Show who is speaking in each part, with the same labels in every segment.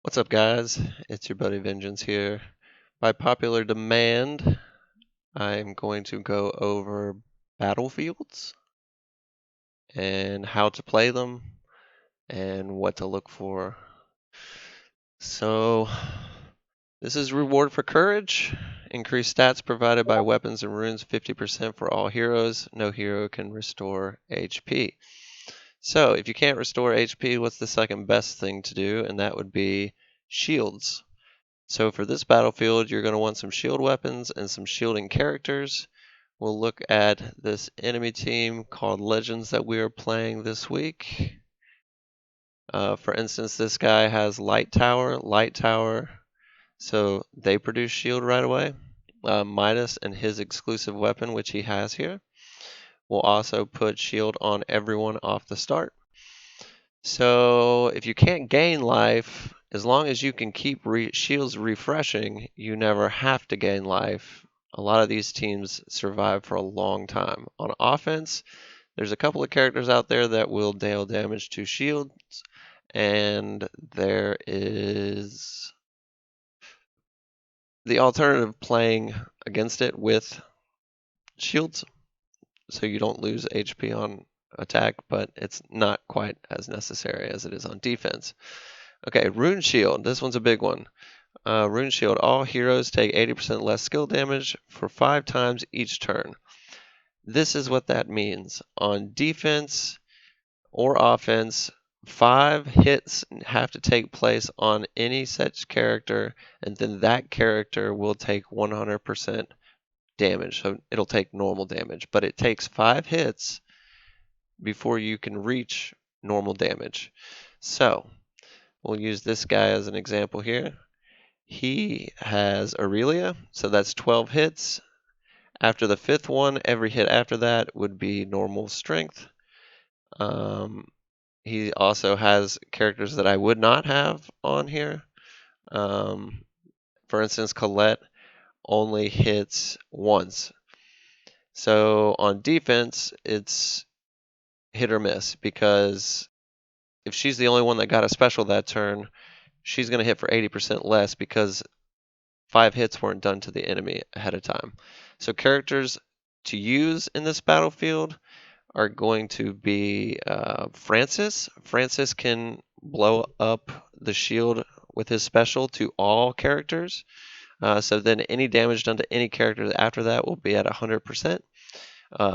Speaker 1: What's up, guys? It's your buddy Vengeance here. By popular demand, I'm going to go over battlefields and how to play them and what to look for. So, this is reward for courage. Increased stats provided by weapons and runes 50% for all heroes. No hero can restore HP. So, if you can't restore HP, what's the second best thing to do? And that would be shields. So for this battlefield, you're going to want some shield weapons and some shielding characters. We'll look at this enemy team called Legends that we are playing this week. For instance, this guy has Light Tower, so they produce shield right away. Midas and his exclusive weapon, which he has here, will also put shield on everyone off the start. So if you can't gain life, as long as you can keep shields refreshing, you never have to gain life. A lot of these teams survive for a long time. On offense, there's a couple of characters out there that will deal damage to shields, and there is the alternative playing against it with shields, so you don't lose HP on attack, but it's not quite as necessary as it is on defense. Okay, Rune Shield. This one's a big one. Rune Shield. All heroes take 80% less skill damage for 5 times each turn. This is what that means. On defense or offense, 5 hits have to take place on any such character, and then that character will take 100% damage. So it'll take normal damage, but it takes 5 hits before you can reach normal damage. So we'll use this guy as an example here. He has Aurelia, so that's 12 hits. After the 5th one, every hit after that would be normal strength. He also has characters that I would not have on here. For instance, Colette only hits once. So on defense, it's hit or miss, because if she's the only one that got a special that turn, she's going to hit for 80% less because 5 hits weren't done to the enemy ahead of time. So characters to use in this battlefield are going to be Francis. Francis can blow up the shield with his special to all characters. So then any damage done to any character after that will be at 100%.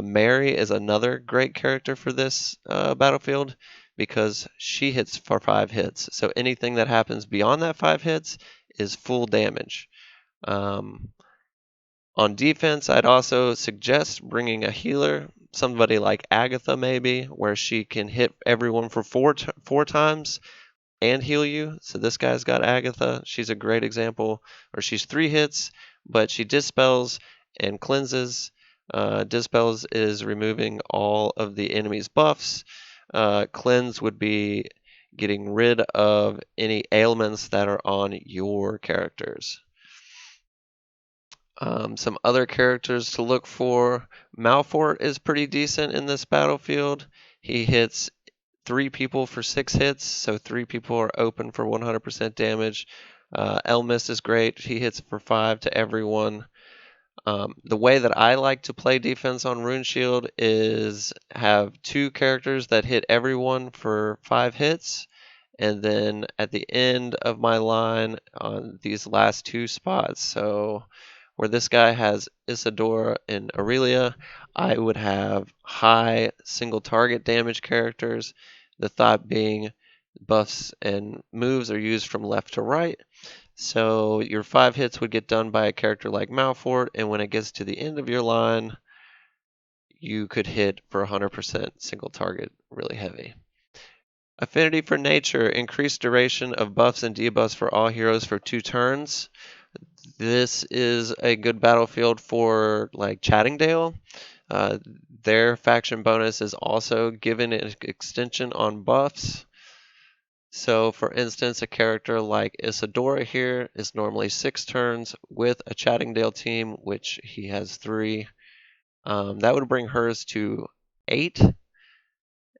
Speaker 1: Mary is another great character for this battlefield because she hits for 5 hits. So anything that happens beyond that 5 hits is full damage. On defense, I'd also suggest bringing a healer, somebody like Agatha maybe, where she can hit everyone for four times and heal you. So this guy's got Agatha. She's a great example. Or she's 3 hits, but she dispels and cleanses. Dispels is removing all of the enemy's buffs. Cleanse would be getting rid of any ailments that are on your characters. Some other characters to look for. Malfort is pretty decent in this battlefield. He hits 3 people for 6 hits, so 3 people are open for 100% damage. Elmis is great. He hits for 5 to everyone. The way that I like to play defense on Rune Shield is have 2 characters that hit everyone for 5 hits, and then at the end of my line on these last 2 spots, so where this guy has Isadora and Aurelia, I would have high single target damage characters. The thought being buffs and moves are used from left to right. So your 5 hits would get done by a character like Malfort, and when it gets to the end of your line, you could hit for 100% single target really heavy. Affinity for Nature, increased duration of buffs and debuffs for all heroes for 2 turns. This is a good battlefield for like Chattingdale. Their faction bonus is also given an extension on buffs. So for instance, a character like Isadora here is normally 6 turns with a Chattingdale team, which he has 3. That would bring hers to 8.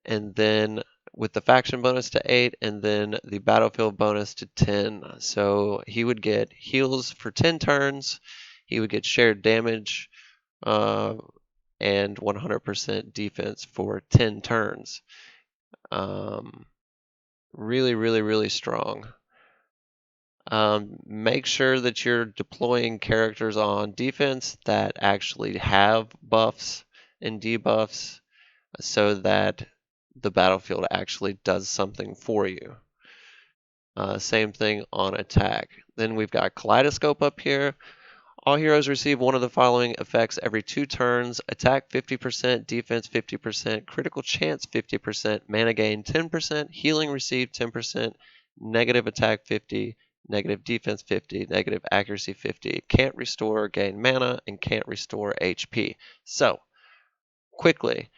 Speaker 1: And then with the faction bonus to 8 and then the battlefield bonus to 10. So he would get heals for 10 turns, he would get shared damage, uh, and 100% defense for 10 turns. Really, really, really strong. Make sure that you're deploying characters on defense that actually have buffs and debuffs so that the battlefield actually does something for you. Same thing on attack. Then we've got Kaleidoscope up here. All heroes receive one of the following effects every 2 turns: attack 50%, defense 50%, critical chance 50%, mana gain 10%, healing received 10%, negative attack 50, negative defense 50, negative accuracy 50, can't restore or gain mana, and can't restore HP. So, quickly,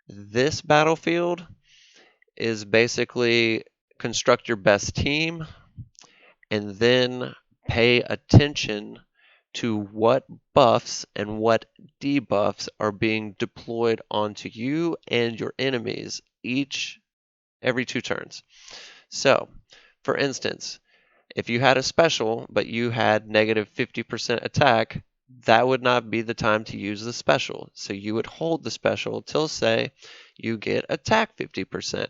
Speaker 1: this battlefield is basically construct your best team and then pay attention to what buffs and what debuffs are being deployed onto you and your enemies every 2 turns. So, for instance, if you had a special but you had negative 50% attack, that would not be the time to use the special. So you would hold the special till, say, you get attack 50%.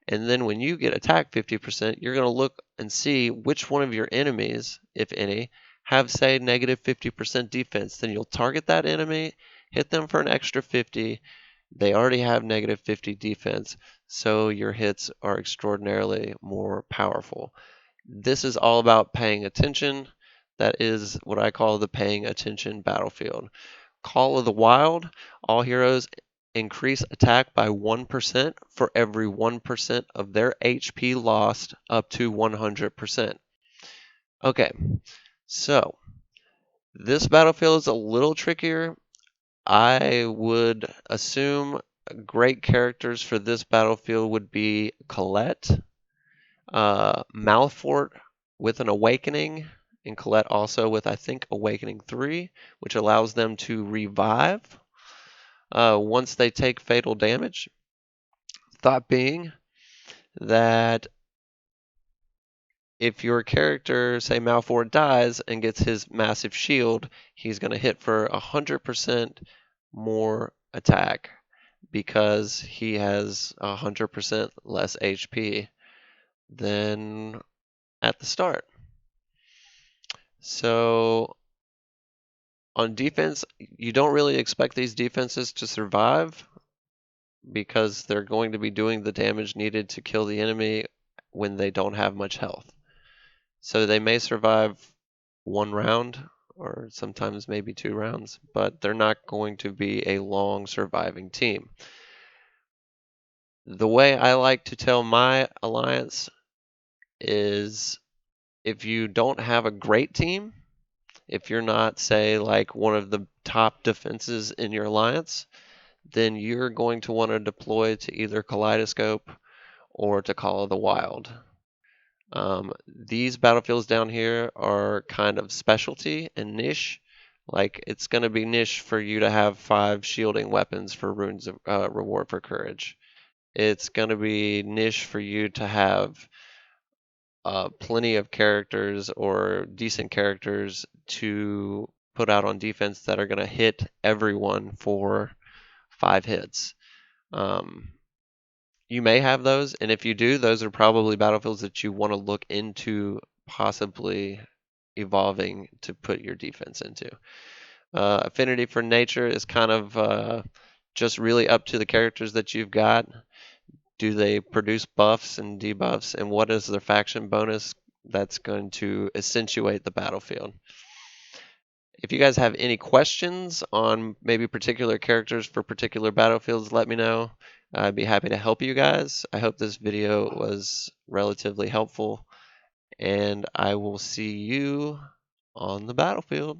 Speaker 1: And then when you get attack 50%, you're going to look and see which one of your enemies, if any, have, say, negative 50% defense. Then you'll target that enemy, hit them for an extra 50. They already have negative 50 defense, so your hits are extraordinarily more powerful. This is all about paying attention. That is what I call the paying attention battlefield. Call of the Wild, all heroes increase attack by 1% for every 1% of their HP lost up to 100%. Okay, so this battlefield is a little trickier. I would assume great characters for this battlefield would be Colette, Malfort with an Awakening, and Colette also with, I think, Awakening 3, which allows them to revive once they take fatal damage. Thought being that if your character, say Malfort, dies and gets his massive shield, he's going to hit for 100% more attack because he has 100% less HP than at the start. So on defense, you don't really expect these defenses to survive because they're going to be doing the damage needed to kill the enemy when they don't have much health. So they may survive 1 round or sometimes maybe 2 rounds, but they're not going to be a long surviving team. The way I like to tell my alliance is if you don't have a great team, if you're not, say, like one of the top defenses in your alliance, then you're going to want to deploy to either Kaleidoscope or to Call of the Wild. These battlefields down here are kind of specialty and niche. Like, it's going to be niche for you to have 5 shielding weapons for runes of reward for courage. It's going to be niche for you to have plenty of characters or decent characters to put out on defense that are going to hit everyone for 5 hits. You may have those, and if you do, those are probably battlefields that you want to look into possibly evolving to put your defense into. Affinity for nature is kind of just really up to the characters that you've got. Do they produce buffs and debuffs, and what is their faction bonus that's going to accentuate the battlefield? If you guys have any questions on maybe particular characters for particular battlefields, let me know. I'd be happy to help you guys. I hope this video was relatively helpful, and I will see you on the battlefield.